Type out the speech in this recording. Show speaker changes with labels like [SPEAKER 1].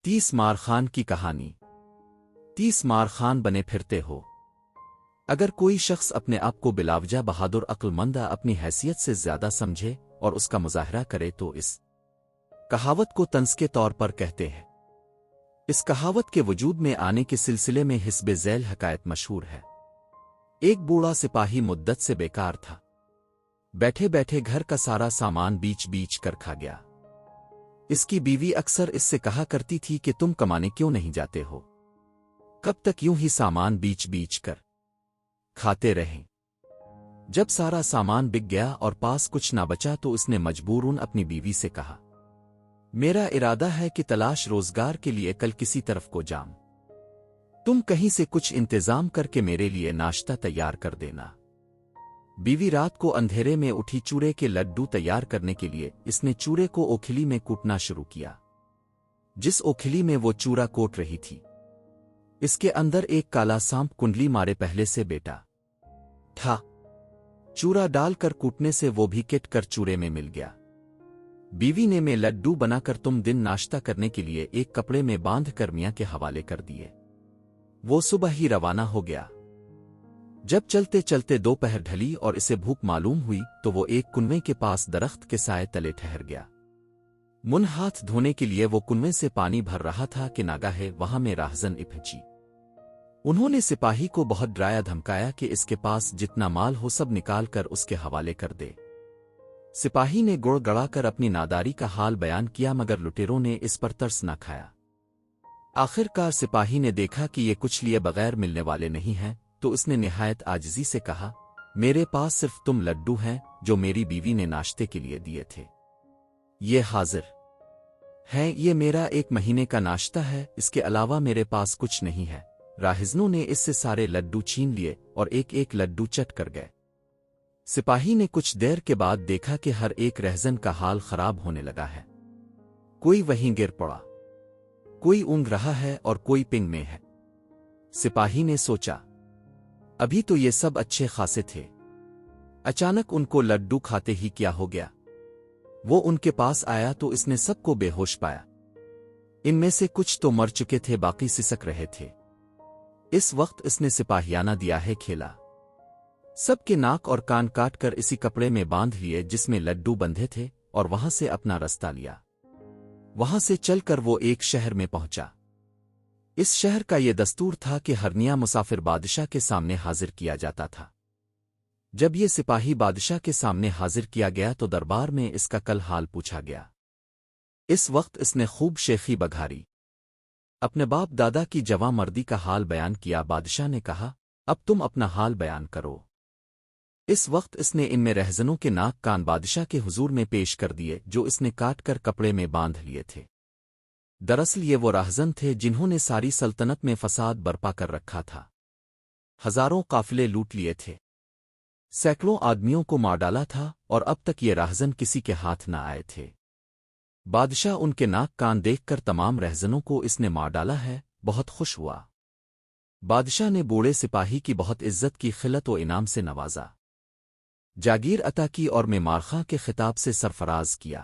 [SPEAKER 1] 30 مار خان کی کہانی۔ 30 مار خان بنے پھرتے ہو۔ اگر کوئی شخص اپنے آپ کو بلاوجہ بہادر عقل مندہ اپنی حیثیت سے زیادہ سمجھے اور اس کا مظاہرہ کرے تو اس کہاوت کو طنز کے طور پر کہتے ہیں۔ اس کہاوت کے وجود میں آنے کے سلسلے میں حسب ذیل حکایت مشہور ہے۔ ایک بوڑھا سپاہی مدت سے بیکار تھا۔ بیٹھے بیٹھے گھر کا سارا سامان بیچ بیچ کر کھا گیا۔ اس کی بیوی اکثر اس سے کہا کرتی تھی کہ تم کمانے کیوں نہیں جاتے ہو؟ کب تک یوں ہی سامان بیچ بیچ کر کھاتے رہیں؟ جب سارا سامان بک گیا اور پاس کچھ نہ بچا تو اس نے مجبوراً اپنی بیوی سے کہا، میرا ارادہ ہے کہ تلاش روزگار کے لیے کل کسی طرف کو جام۔ تم کہیں سے کچھ انتظام کر کے میرے لیے ناشتہ تیار کر دینا۔ بیوی رات کو اندھیرے میں اٹھی چورے کے لڈو تیار کرنے کے لیے اس نے چورے کو اوکھلی میں کوٹنا شروع کیا۔ جس اوکھلی میں وہ چورا کوٹ رہی تھی اس کے اندر ایک کالا سانپ کنڈلی مارے پہلے سے بیٹا تھا۔ چورا ڈال کر کوٹنے سے وہ بھی کٹ کر چورے میں مل گیا۔ بیوی نے میں لڈو بنا کر تم دن ناشتہ کرنے کے لیے ایک کپڑے میں باندھ کر میاں کے حوالے کر دیے۔ وہ صبح ہی روانہ ہو گیا۔ جب چلتے چلتے دوپہر ڈھلی اور اسے بھوک معلوم ہوئی تو وہ ایک کنویں کے پاس درخت کے سائے تلے ٹھہر گیا۔ منہ ہاتھ دھونے کے لیے وہ کنویں سے پانی بھر رہا تھا کہ ناگاہے وہاں میں راہزن پہنچی۔ انہوں نے سپاہی کو بہت ڈرایا دھمکایا کہ اس کے پاس جتنا مال ہو سب نکال کر اس کے حوالے کر دے۔ سپاہی نے گڑ گڑا کر اپنی ناداری کا حال بیان کیا مگر لٹیروں نے اس پر ترس نہ کھایا۔ آخر کار سپاہی نے دیکھا کہ یہ کچھ لیے بغیر ملنے والے نہیں ہیں تو اس نے نہایت عاجزی سے کہا، میرے پاس صرف تم لڈو ہیں جو میری بیوی نے ناشتے کے لیے دیے تھے۔ یہ حاضر ہیں، یہ میرا 1 مہینے کا ناشتہ ہے، اس کے علاوہ میرے پاس کچھ نہیں ہے۔ راہزنوں نے اس سے سارے لڈو چھین لیے اور ایک ایک لڈو چٹ کر گئے۔ سپاہی نے کچھ دیر کے بعد دیکھا کہ ہر ایک رہزن کا حال خراب ہونے لگا ہے۔ کوئی وہیں گر پڑا، کوئی اونگ رہا ہے اور کوئی پنگ میں ہے۔ سپاہی نے سوچا، ابھی تو یہ سب اچھے خاصے تھے، اچانک ان کو لڈو کھاتے ہی کیا ہو گیا؟ وہ ان کے پاس آیا تو اس نے سب کو بے ہوش پایا۔ ان میں سے کچھ تو مر چکے تھے، باقی سسک رہے تھے۔ اس وقت اس نے سپاہیانہ دیا ہے کھیلا۔ سب کے ناک اور کان کاٹ کر اسی کپڑے میں باندھ لیے جس میں لڈو بندھے تھے اور وہاں سے اپنا رستہ لیا۔ وہاں سے چل کر وہ ایک شہر میں پہنچا۔ اس شہر کا یہ دستور تھا کہ ہر نیا مسافر بادشاہ کے سامنے حاضر کیا جاتا تھا۔ جب یہ سپاہی بادشاہ کے سامنے حاضر کیا گیا تو دربار میں اس کا کل حال پوچھا گیا۔ اس وقت اس نے خوب شیخی بگھاری، اپنے باپ دادا کی جواں مردی کا حال بیان کیا۔ بادشاہ نے کہا، اب تم اپنا حال بیان کرو۔ اس وقت اس نے ان میں رہزنوں کے ناک کان بادشاہ کے حضور میں پیش کر دیے جو اس نے کاٹ کر کپڑے میں باندھ لیے تھے۔ دراصل یہ وہ راہزن تھے جنہوں نے ساری سلطنت میں فساد برپا کر رکھا تھا، ہزاروں قافلے لوٹ لیے تھے، سینکڑوں آدمیوں کو مار ڈالا تھا اور اب تک یہ راہزن کسی کے ہاتھ نہ آئے تھے۔ بادشاہ ان کے ناک کان دیکھ کر تمام رہزنوں کو اس نے مار ڈالا ہے بہت خوش ہوا۔ بادشاہ نے بوڑھے سپاہی کی بہت عزت کی، خلعت و انعام سے نوازا، جاگیر عطا کی اور میں مارخاں کے خطاب سے سرفراز کیا۔